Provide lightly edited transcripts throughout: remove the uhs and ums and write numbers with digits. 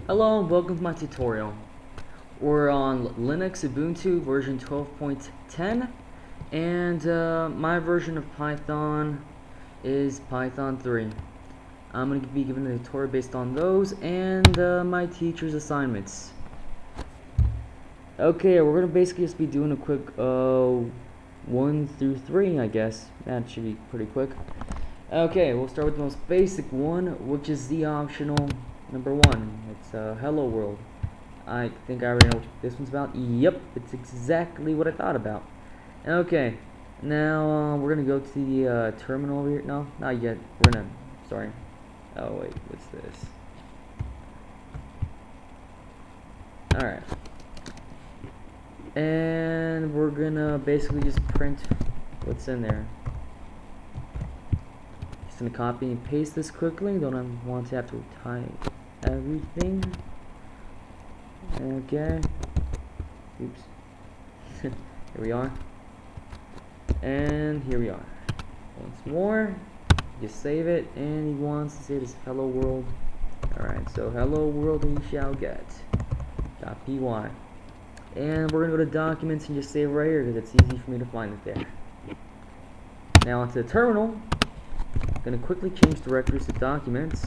Hello and welcome to my tutorial. We're on Linux Ubuntu version 12.10 and my version of Python is Python 3. I'm going to be giving a tutorial based on those and my teacher's assignments. Okay, we're going to basically just be doing a quick 1 through 3, I guess. That should be pretty quick. Okay, we'll start with the most basic one, which is the optional number 1. It's Hello World. I think I already know what this one's about. Yep, it's exactly what I thought about. Okay, now we're gonna go to the terminal over here. No, not yet. We're gonna. Sorry. Oh wait, what's this? All right. And we're gonna basically just print what's in there. Just gonna copy and paste this quickly. Don't want to have to type everything. Okay. Oops. Here we are. And here we are. Once more. Just save it. And he wants to say this hello world. Alright, so hello world we shall get. .py. And we're gonna go to documents and just save right here because it's easy for me to find it there. Now onto the terminal. I'm gonna quickly change directories to documents.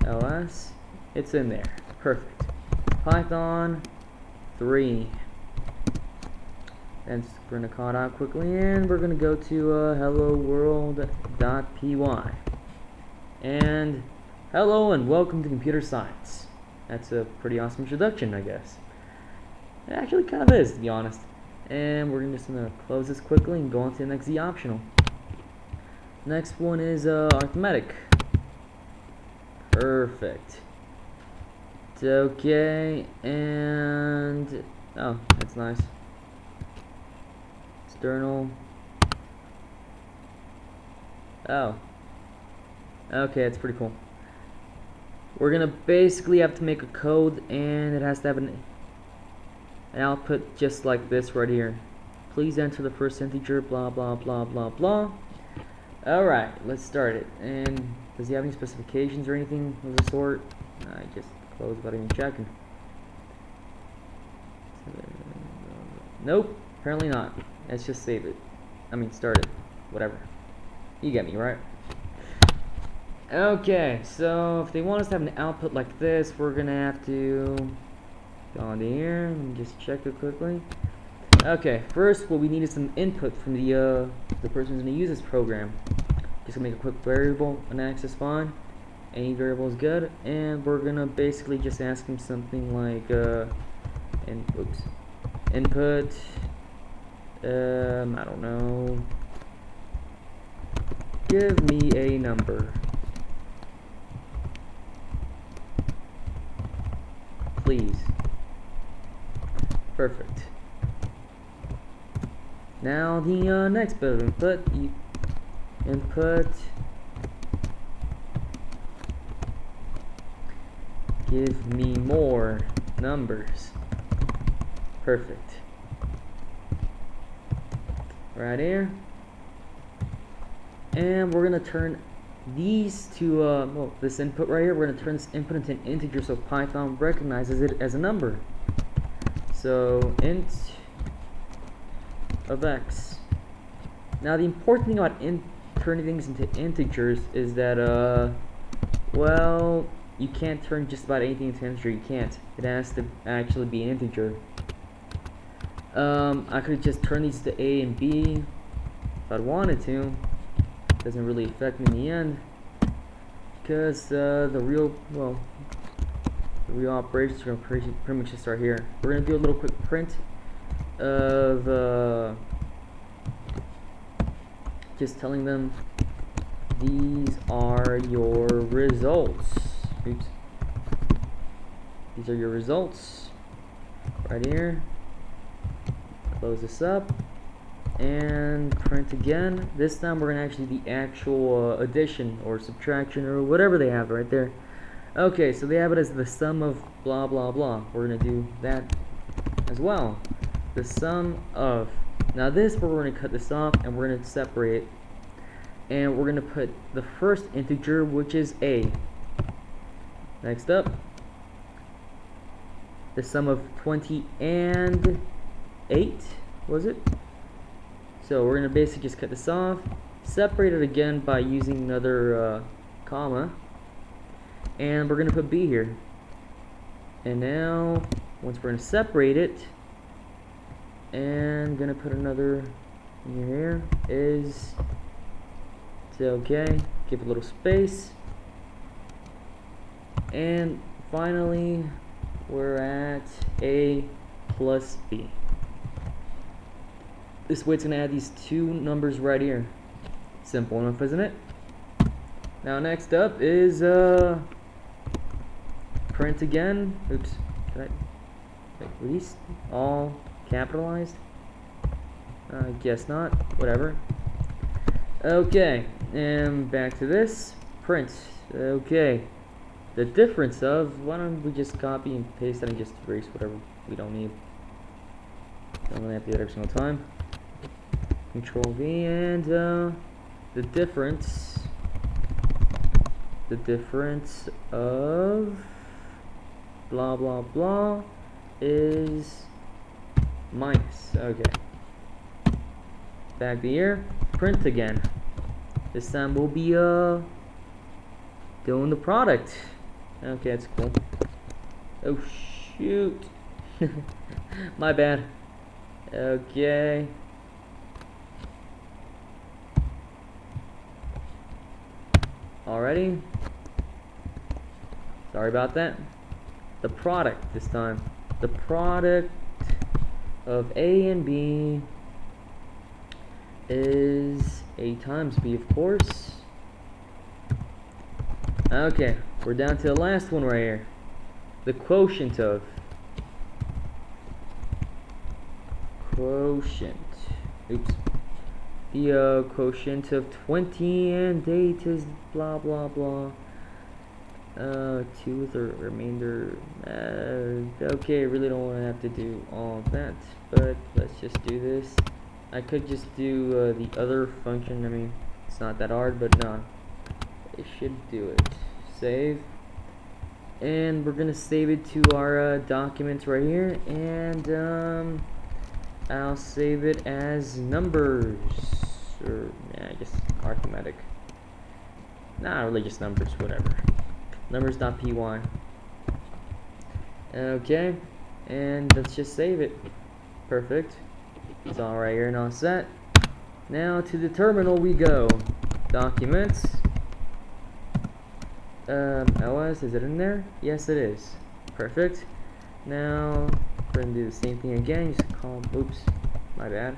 ls. It's in there. Perfect. Python 3. And we're gonna call it out quickly, and we're gonna go to hello world.py. And hello and welcome to computer science. That's a pretty awesome introduction, I guess. It actually kind of is, to be honest. And we're just gonna close this quickly and go on to the next Z optional. Next one is arithmetic. Perfect. Okay, and oh, that's nice. External. Oh. Okay, that's pretty cool. We're gonna basically have to make a code, and it has to have an output just like this right here. Please enter the first integer, blah blah blah blah blah. Alright, let's start it. And does he have any specifications or anything of the sort? I just close without even checking. Nope, apparently not. Let's just save it. I mean, start it. Whatever. You get me, right? Okay, so if they want us to have an output like this, we're gonna have to go on to here and just check it quickly. Okay, first what we need is some input from the person who's gonna use this program. Just gonna make a quick variable, an access fine. Any variable is good, and we're gonna basically just ask him something like input. I don't know. Give me a number, please. Perfect. Now the next bit of input. Give me more numbers. Perfect. Right here. And we're gonna turn these to well, this input right here, we're gonna turn this input into an integer so Python recognizes it as a number. So int of x. Now the important thing about turning things into integers is that well, you can't turn just about anything into an integer. You can't. It has to actually be an integer. I could just turn these to a and b if I wanted to. Doesn't really affect me in the end because the real operations are going to pretty much just start here. We're going to do a little quick print of just telling them these are your results. Oops. These are your results right here. Close this up and print again. This time we're gonna actually do the actual addition or subtraction or whatever they have right there. Okay, so they have it as the sum of blah blah blah. We're gonna do that as well. The sum of. Now this, we're gonna cut this off and we're gonna separate, and we're gonna put the first integer, which is a. Next up, the sum of 20 and 8, was it? So we're gonna basically just cut this off, separate it again by using another comma, and we're gonna put B here. And now, once we're gonna separate it, and gonna put another in here, is okay. Give it a little space, and finally, we're at A plus B. This way it's gonna add these two numbers right here. Simple enough, isn't it? Now next up is print again. Oops. Were these all capitalized? I guess not. Whatever. Okay, and back to this. Print. Okay. The difference of, why don't we just copy and paste that and just erase whatever we don't need. Don't really have to do it every single time. Control V, and the difference of blah blah blah is minus. Okay. Back to here. Print again. This time we'll be doing the product. Okay, that's cool. Oh shoot. My bad. Okay. Alrighty. Sorry about that. The product this time. The product of A and B is A times B, of course. Okay, we're down to the last one right here. The quotient of. Oops. The quotient of 20 and 8 is blah blah blah. 2 with the remainder. Okay, really don't want to have to do all that, but let's just do this. I could just do the other function. I mean, it's not that hard, but no, it should do it. Save, and we're gonna save it to our documents right here, and I'll save it as numbers, or yeah, I guess arithmetic. Nah, really just numbers, whatever. Numbers.py. Okay, and let's just save it. Perfect. It's all right here and all set. Now to the terminal we go. Documents. LS, is it in there? Yes, it is. Perfect. Now we're gonna do the same thing again. Just call. Oops, my bad.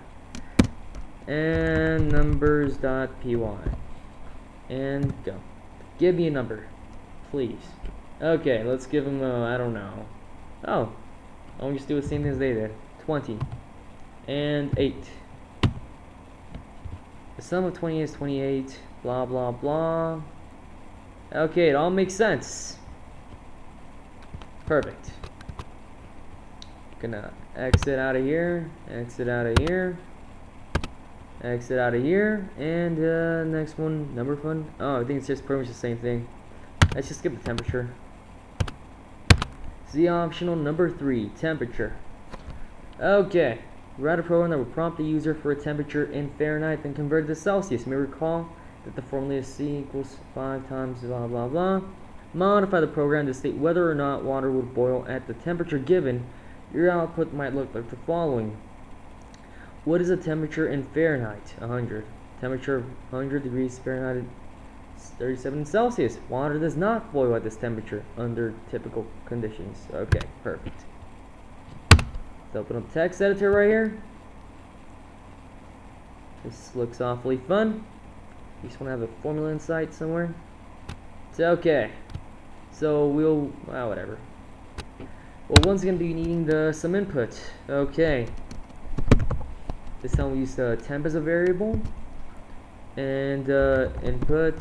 And numbers.py. And go. Give me a number, please. Okay, let's give them a, I don't know. Oh, I'll just do the same thing as they did. 20 and 8. The sum of 20 is 28. Blah blah blah. Okay, it all makes sense. Perfect. Gonna exit out of here. Exit out of here. Exit out of here. And next one, number fun. Oh, I think it's just pretty much the same thing. Let's just skip the temperature. Z optional number 3, temperature. Okay, write a program that will prompt the user for a temperature in Fahrenheit, then convert it to Celsius. You may recall that the formula is C equals 5 times blah blah blah. Modify the program to state whether or not water would boil at the temperature given. Your output might look like the following. What is the temperature in Fahrenheit? 100. Temperature of 100 degrees Fahrenheit is 37 Celsius. Water does not boil at this temperature under typical conditions. Okay, perfect. Let's open up text editor right here. This looks awfully fun. You just want to have a formula in sight somewhere. It's okay. So we'll, whatever. Well, one's going to be needing some input. Okay. This time we use temp as a variable. And input.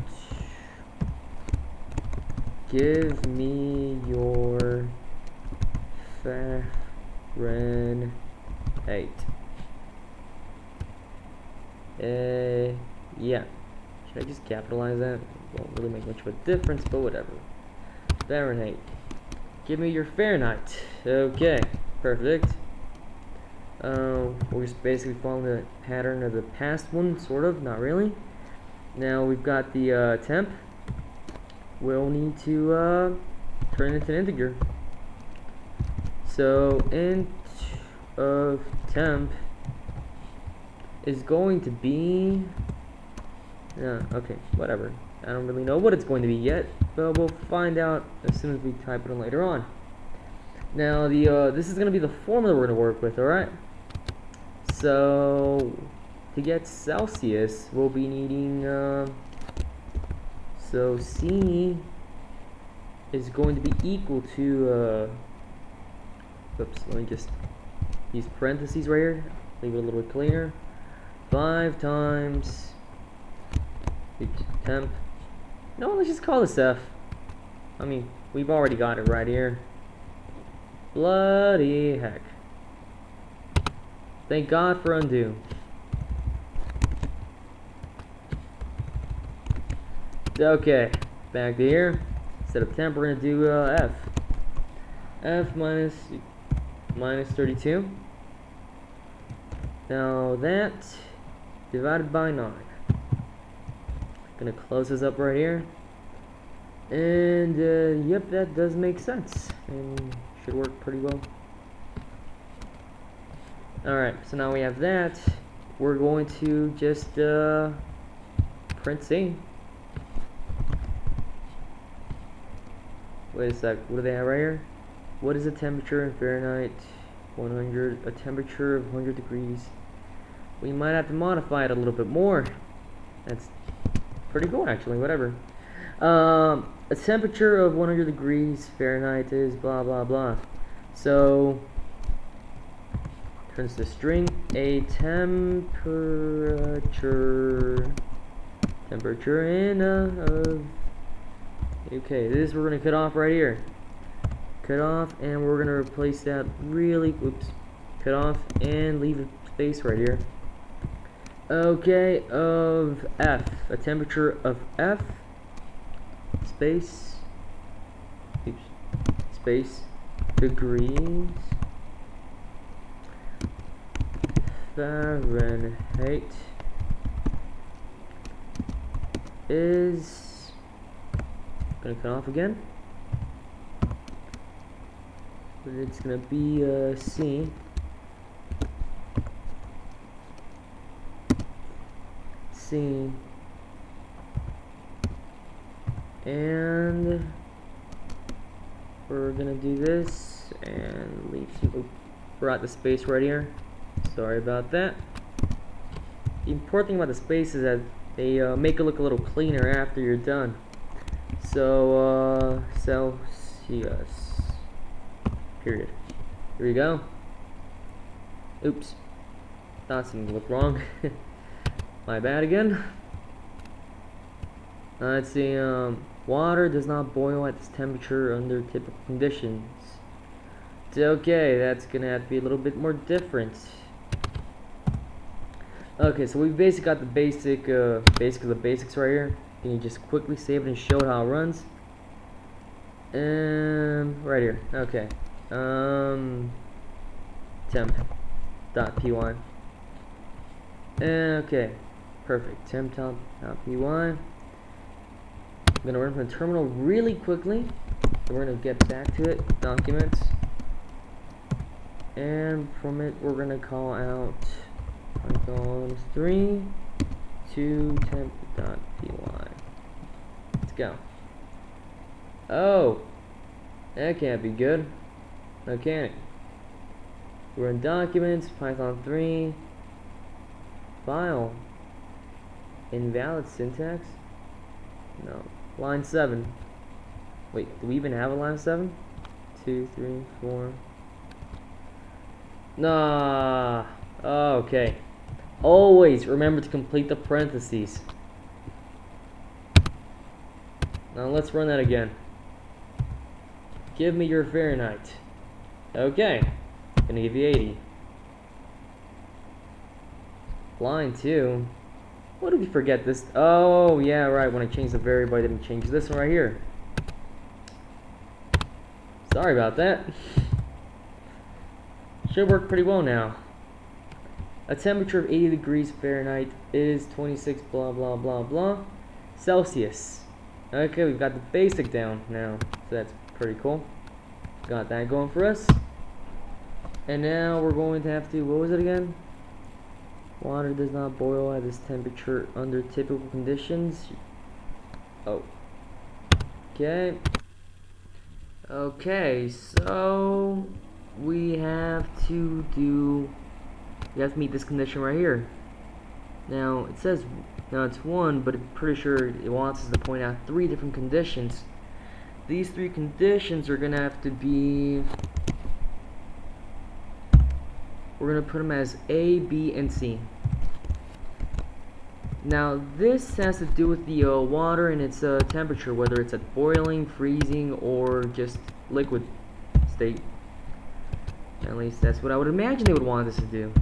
Give me your Fahrenheit. Yeah. Should I just capitalize that? Won't really make much of a difference, but whatever. Fahrenheit. Give me your Fahrenheit. Okay, perfect. We're just basically following the pattern of the past one, sort of, not really. Now we've got the temp. We'll need to turn it into an integer. So int of temp is going to be okay, whatever. I don't really know what it's going to be yet, but we'll find out as soon as we type it in later on. Now this is going to be the formula we're going to work with, alright? So to get Celsius, we'll be needing so C is going to be equal to oops, let me just use parentheses right here, leave it a little bit cleaner. 5 times temp. No, let's just call this F. I mean, we've already got it right here. Bloody heck. Thank God for undo. Okay, back to here. Instead of temp, we're going to do F. F minus 32. Now that divided by 9. Gonna close this up right here. And yep, that does make sense. And should work pretty well. Alright, so now we have that. We're going to just print C. Wait a sec, what do they have right here? What is the temperature in Fahrenheit? 100, a temperature of 100 degrees. We might have to modify it a little bit more. That's pretty cool, actually, whatever. A temperature of 100 degrees Fahrenheit is blah blah blah. So turns to string a temperature in of okay, this we're gonna cut off right here. Cut off, and we're gonna replace that cut off and leave a space right here. Okay, of F, a temperature of F space degrees Fahrenheit is gonna cut off again, but it's gonna be C. And we're gonna do this and leave some brought the space right here. Sorry about that. The important thing about the space is that they make it look a little cleaner after you're done. So Celsius period. Here we go. Oops, thought something looked wrong. My bad again. Let's see, water does not boil at this temperature under typical conditions. It's okay, that's gonna have to be a little bit more different. Okay, so we basically got the basics right here. Can you just quickly save it and show it how it runs? Right here, okay. Temp.py. Okay. Perfect. Temp.py. I'm gonna run from the terminal really quickly. So we're gonna get back to it. Documents. And from it, we're gonna call out columns 3 to temp.py. Let's go. Oh, that can't be good. No, can it? We're in documents. Python 3. File. Invalid syntax? No. Line 7. Wait, do we even have a line 7? 2, 3, 4. Nah. Oh, okay. Always remember to complete the parentheses. Now let's run that again. Give me your Fahrenheit. Okay. Gonna give you 80. Line 2. What did we forget this? Oh, yeah, right. When I changed the variable, I didn't change this one right here. Sorry about that. Should work pretty well now. A temperature of 80 degrees Fahrenheit is 26 blah blah blah blah Celsius. Okay, we've got the basic down now, so that's pretty cool. Got that going for us. And now we're going to have to, what was it again? Water does not boil at this temperature under typical conditions. Oh. Okay. Okay, so we have to meet this condition right here. Now it says it's 1, but I'm pretty sure it wants us to point out 3 different conditions. These 3 conditions are gonna have to be, we're gonna put them as A, B, and C. Now this has to do with the water and its temperature, whether it's at boiling, freezing, or just liquid state. At least that's what I would imagine they would want us to do.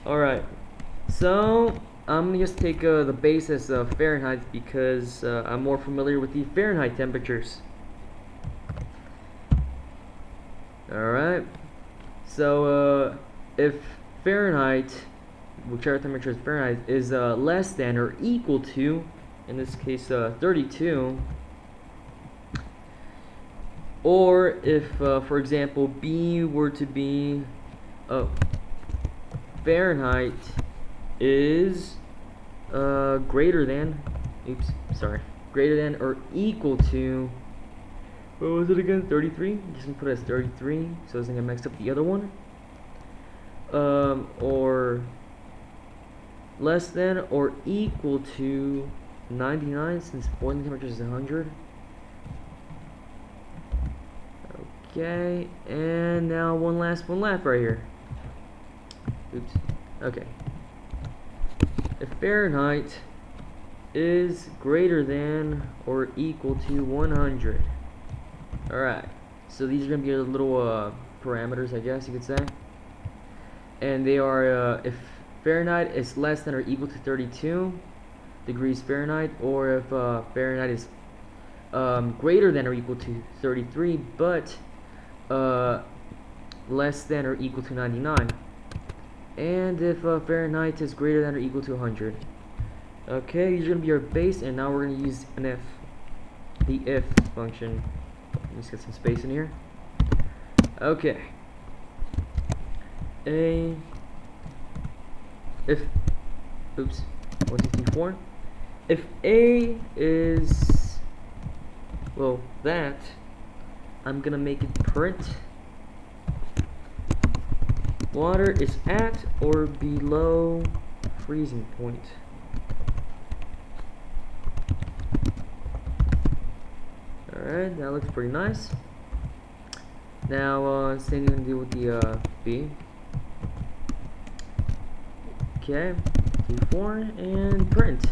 Alright. So I'm gonna just take the basis of Fahrenheit because I'm more familiar with the Fahrenheit temperatures. Alright. So if Fahrenheit, whichever temperature is Fahrenheit, is less than or equal to, in this case 32, or if for example B were to be Fahrenheit is greater than or equal to, what was it again, 33? Just gonna put it as 33 so it doesn't get mixed up with the other one. Or less than or equal to 99, since boiling temperature is 100. Okay, and now one last right here. Oops. Okay. If Fahrenheit is greater than or equal to 100. Alright. So these are going to be little parameters, I guess you could say. And they are if Fahrenheit is less than or equal to 32 degrees Fahrenheit, or if Fahrenheit is greater than or equal to 33, but less than or equal to 99. And if Fahrenheit is greater than or equal to 100. Okay, these are going to be our base, and now we're going to use an if. The if function. Let me just get some space in here. Okay. If 164. If A is, well, that, I'm gonna make it print water is at or below freezing point. Alright, that looks pretty nice. Now, same thing to do with the B. Okay, D4 and print.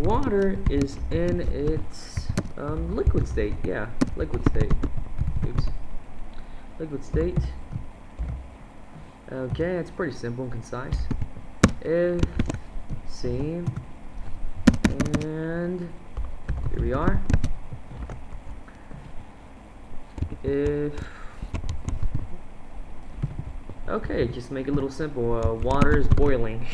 Water is in its liquid state. Yeah, liquid state. Oops. Liquid state. Okay, it's pretty simple and concise. If C, and here we are. If, okay, just make it a little simple. Water is boiling.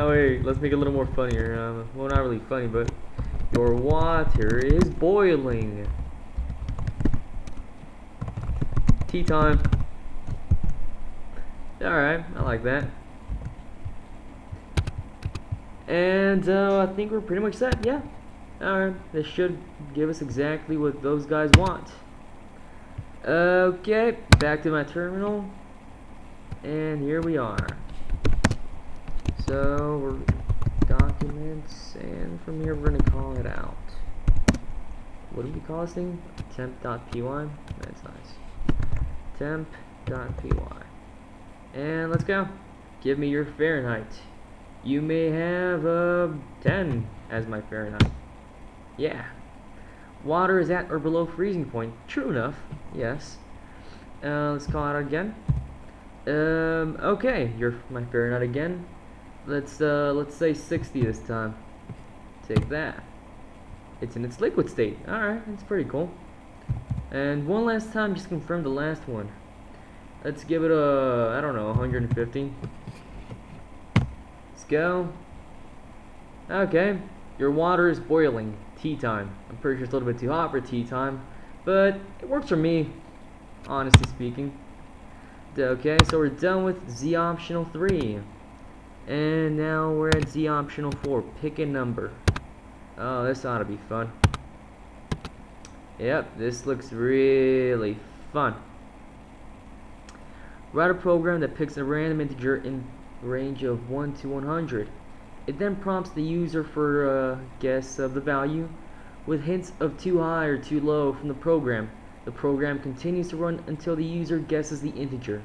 Wait, let's make it a little more funnier. Well, not really funny, but your water is boiling. Tea time. Alright, I like that. And I think we're pretty much set, yeah. Alright, this should give us exactly what those guys want. Okay, back to my terminal. And here we are. So, we're documents, and from here we're going to call it out. What do we call this thing? Temp.py? That's nice. Temp.py. And let's go. Give me your Fahrenheit. You may have 10 as my Fahrenheit. Yeah. Water is at or below freezing point. True enough. Yes. Let's call it out again. Okay, you're my Fahrenheit again. Let's say 60 this time. Take that. It's in its liquid state. Alright, that's pretty cool. And one last time, just confirm the last one. Let's give it a, I don't know, 150. Let's go. Okay, your water is boiling. Tea time. I'm pretty sure it's a little bit too hot for tea time, but it works for me, honestly speaking. Okay, so we're done with Z optional 3. And now we're at Z optional 4. Pick a number. Oh, this ought to be fun. Yep, this looks really fun. Write a program that picks a random integer in range of 1 to 100. It then prompts the user for a guess of the value with hints of too high or too low from the program. The program continues to run until the user guesses the integer.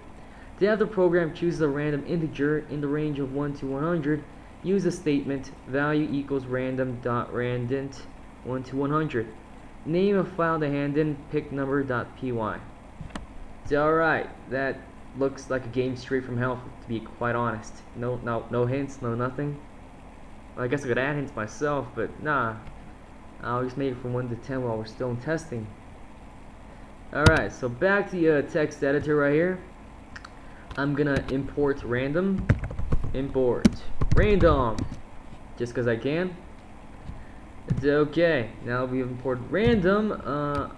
To have the program choose a random integer in the range of 1 to 100, use the statement value equals random.randint 1 to 100. Name a file to hand in picknumber.py. Alright, that looks like a game straight from hell, to be quite honest. No hints, no nothing. Well, I guess I could add hints myself, but nah. I'll just make it from 1 to 10 while we're still in testing. Alright, so back to the text editor right here. I'm gonna import random. Import random. Just because I can. It's okay. Now we've imported random.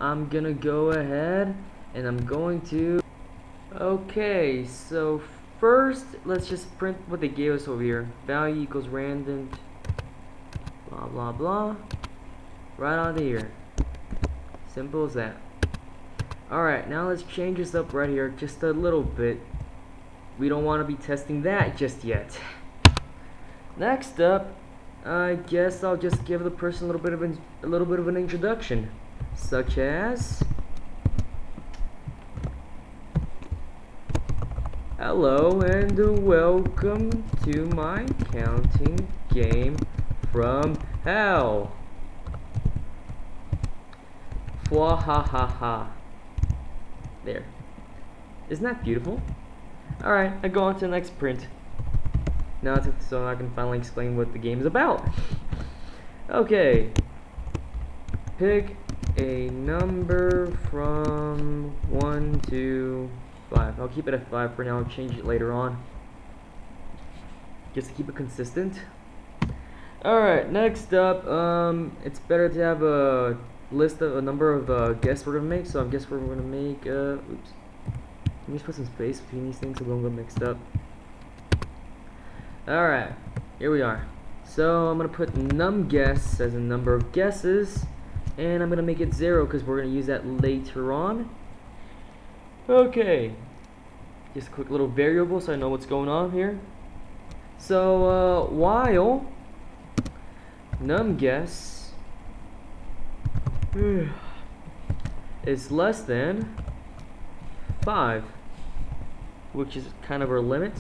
I'm gonna go ahead and I'm going to. Okay, so first let's just print what they gave us over here. Value equals random. Blah blah blah. Right onto here. Simple as that. Alright, now let's change this up right here just a little bit. We don't want to be testing that just yet. Next up, I guess I'll just give the person a little bit of an introduction, such as hello and welcome to my counting game from hell. Fwahahaha. There. Isn't that beautiful? Alright, I go on to the next print. Now so I can finally explain what the game is about. Okay. Pick a number from 1 to 5. I'll keep it at 5 for now. I'll change it later on. Just to keep it consistent. Alright, next up, it's better to have a list of a number of guesses we're gonna make. So I guess we're gonna make oops. Let me just put some space between these things so we don't get mixed up. Alright, here we are. So I'm gonna put num guess as a number of guesses, and I'm gonna make it 0 because we're gonna use that later on. Okay, just a quick little variable so I know what's going on here. So while num guess is less than 5, which is kind of our limit.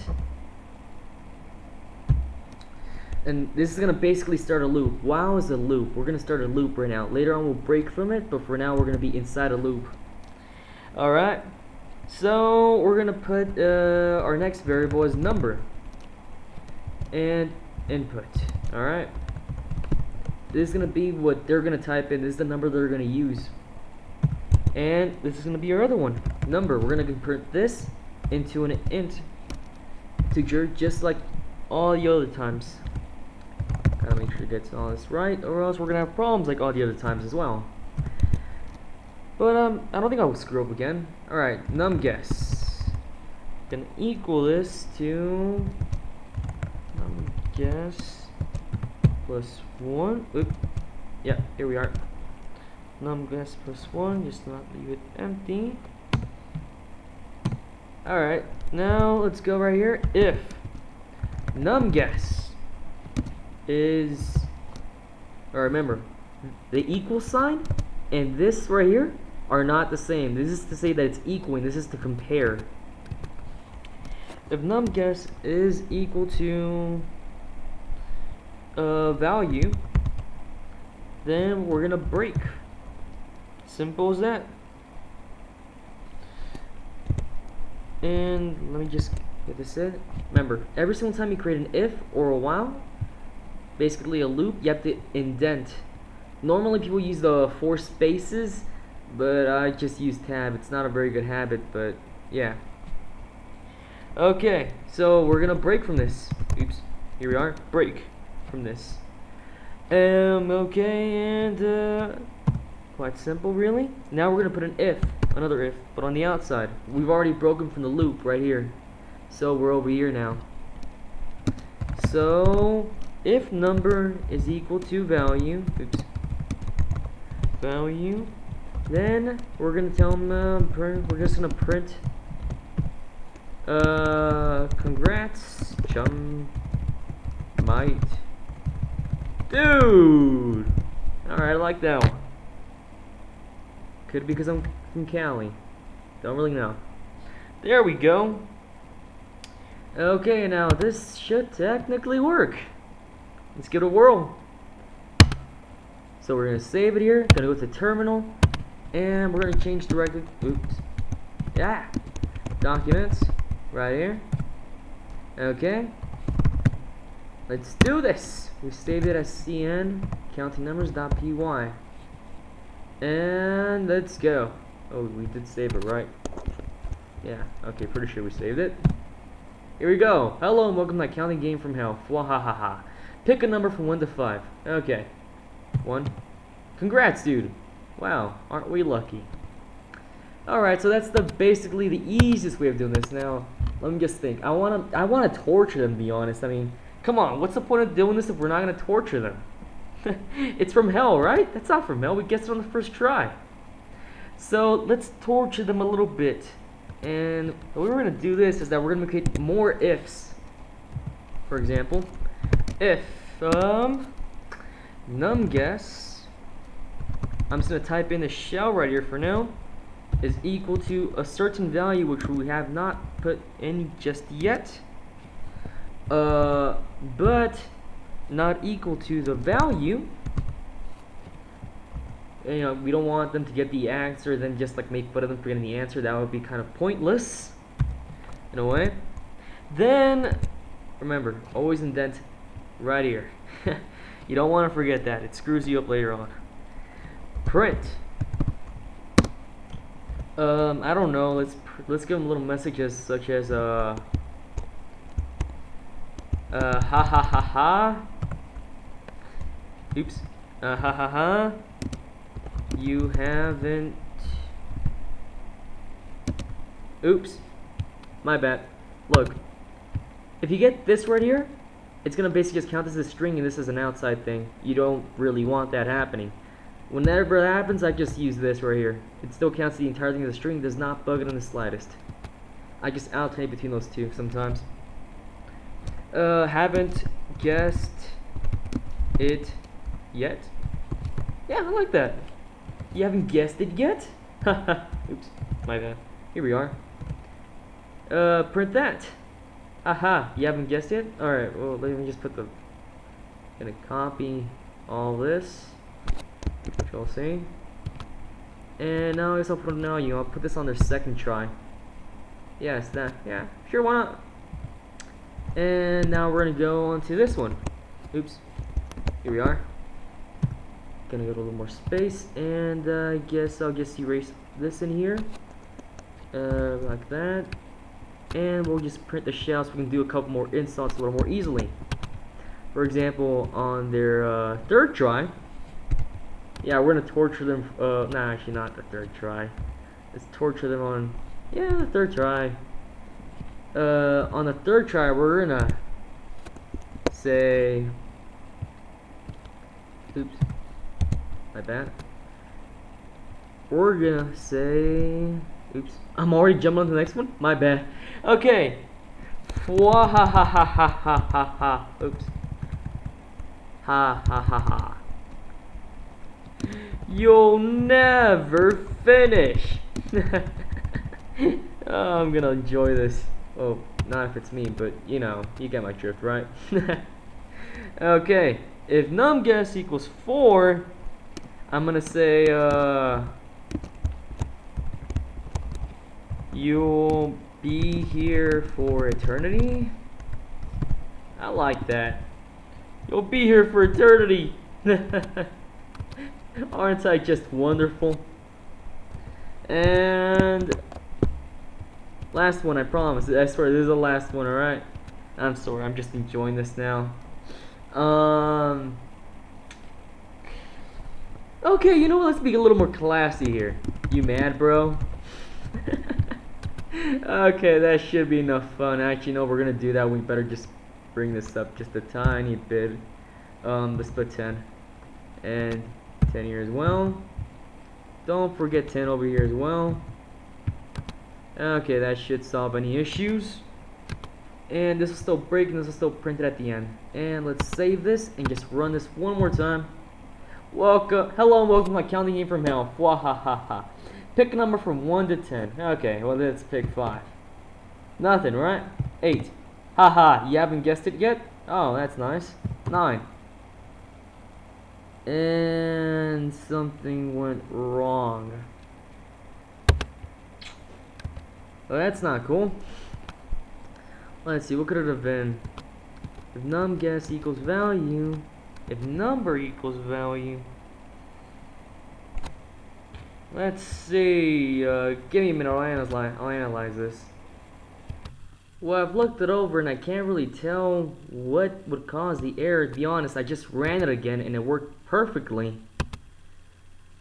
And this is going to basically start a loop. While is a loop. We're going to start a loop right now. Later on we'll break from it, but for now we're going to be inside a loop. Alright, so we're going to put our next variable as number and input. Alright, this is going to be what they're going to type in. This is the number they're going to use. And this is going to be our other one, number. We're going to convert this into an integer just like all the other times. Gotta make sure it gets all this right, or else we're going to have problems like all the other times as well. But I don't think I'll screw up again. Alright, num guess. Gonna equal this to num guess plus 1. Oop. Yeah, here we are. Num guess plus 1, just not leave it empty. Alright, now let's go right here. If num guess is, or remember, the equal sign and this right here are not the same. This is to say that it's equaling, this is to compare. If num guess is equal to a value, then we're gonna break. Simple as that. And let me just get this in. Remember, every single time you create an if or a while, basically a loop, you have to indent. Normally people use the 4 spaces, but I just use tab. It's not a very good habit, but yeah. Okay, so we're gonna break from this. Oops, here we are. Break from this. Okay, and quite simple, really. Now we're gonna put an if, another if, but on the outside. We've already broken from the loop right here, so we're over here now. So if number is equal to value, oops, value, then we're gonna tell them we're just gonna print congrats, chum might. Dude! Alright, I like that one. Could be because I'm from Cali. Don't really know. There we go. Okay, now this should technically work. Let's give it a whirl. So we're gonna save it here, gonna go to terminal, and we're gonna change directory. Oops. Yeah. Documents. Right here. Okay. Let's do this. We saved it as cn countingnumbers.py. And let's go. Oh, we did save it, right? Yeah, okay, pretty sure we saved it. Here we go. Hello and welcome to my counting game from hell. Wahahaha. Pick a number from 1 to 5. Okay. 1. Congrats, dude. Wow, aren't we lucky? Alright, so that's basically the easiest way of doing this. Now, let me just think. I wanna torture them, to be honest. I mean, come on, what's the point of doing this if we're not gonna torture them? It's from hell, right? That's not from hell. We guessed it on the first try. So let's torture them a little bit. And the way we're gonna do this is that we're gonna create more ifs. For example, if numGuess, I'm just gonna type in the shell right here for now, is equal to a certain value which we have not put in just yet, but not equal to the value. You know, we don't want them to get the answer then just like make fun of them for getting the answer. That would be kind of pointless in a way. Then remember, always indent right here. You don't want to forget that. It screws you up later on. Print. I don't know. Let's give them little messages such as ha ha ha ha. Oops. Ha ha ha. You haven't. Oops. My bad. Look. If you get this right here, it's gonna basically just count as a string and this is an outside thing. You don't really want that happening. Whenever that happens, I just use this right here. It still counts the entire thing as a string, does not bug it in the slightest. I just alternate between those two sometimes. Haven't guessed it yet. Yeah, I like that. You haven't guessed it yet? Oops, my bad. Here we are. Print that. Aha, you haven't guessed yet? Alright, well, let me just put the... Gonna copy all this. Control C. And now I guess I'll put it now, I'll put this on their second try. Yes, that, yeah, sure, why not? And now we're gonna go on to this one. Oops, here we are. Gonna go to a little more space, and I guess I'll just erase this in here. Like that. And we'll just print the shell so we can do a couple more installs a little more easily. For example, on their third try, yeah, we're gonna torture them. Nah, actually not the third try. Let's torture them on, yeah, the third try. On the third try, we're gonna say, oops, my bad. We're gonna say, oops, I'm already jumping on to the next one. My bad. Okay. Wah ha ha ha ha ha ha ha. Oops. Ha ha ha ha. You'll never finish. Oh, I'm gonna enjoy this. Oh, not if it's me, but you know, you get my drift, right? Okay, if numGuess equals 4, I'm gonna say you'll Be here for eternity? I like that. You'll be here for eternity. Aren't I just wonderful? And last one, I promise. I swear, this is the last one, alright? I'm sorry, I'm just enjoying this now. Okay, you know what? Let's be a little more classy here. You mad, bro? Okay, that should be enough fun. Actually, no, we're gonna do that. We better just bring this up just a tiny bit. Let's put 10. And 10 here as well. Don't forget 10 over here as well. Okay, that should solve any issues. And this will still break, and this will still print it at the end. And let's save this and just run this one more time. Welcome, hello and welcome to my counting game from hell. Wahahaha. Pick a number from 1 to 10. Okay, well let's pick 5. Nothing, right? 8. Haha, you haven't guessed it yet? Oh, that's nice. 9. And something went wrong. Well, that's not cool. Let's see, what could it have been? If num guess equals value, if number equals value. Let's see, give me a minute, I'll analyze this. Well, I've looked it over and I can't really tell what would cause the error. To be honest, I just ran it again and it worked perfectly.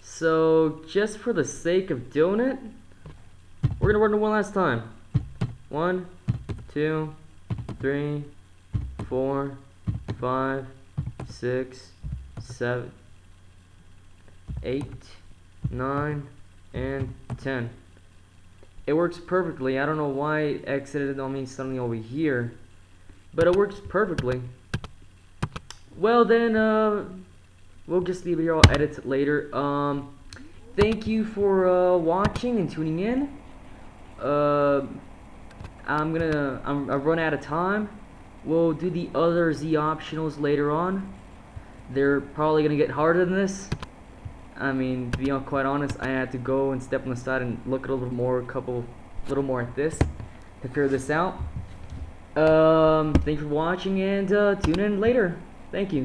So, just for the sake of doing it, we're gonna run it one last time. 1, 2, 3, 4, 5, 6, 7, 8, 9, and 10. It works perfectly. I don't know why it exited on me suddenly over here, but it works perfectly. Well then, we'll just leave it here. I'll edit it later. Thank you for watching and tuning in. I've run out of time. We'll do the other Z optionals later on. They're probably gonna get harder than this. I mean, to be quite honest, I had to go and step on the side and look a little more, little more at this to figure this out. Thanks for watching and tune in later. Thank you.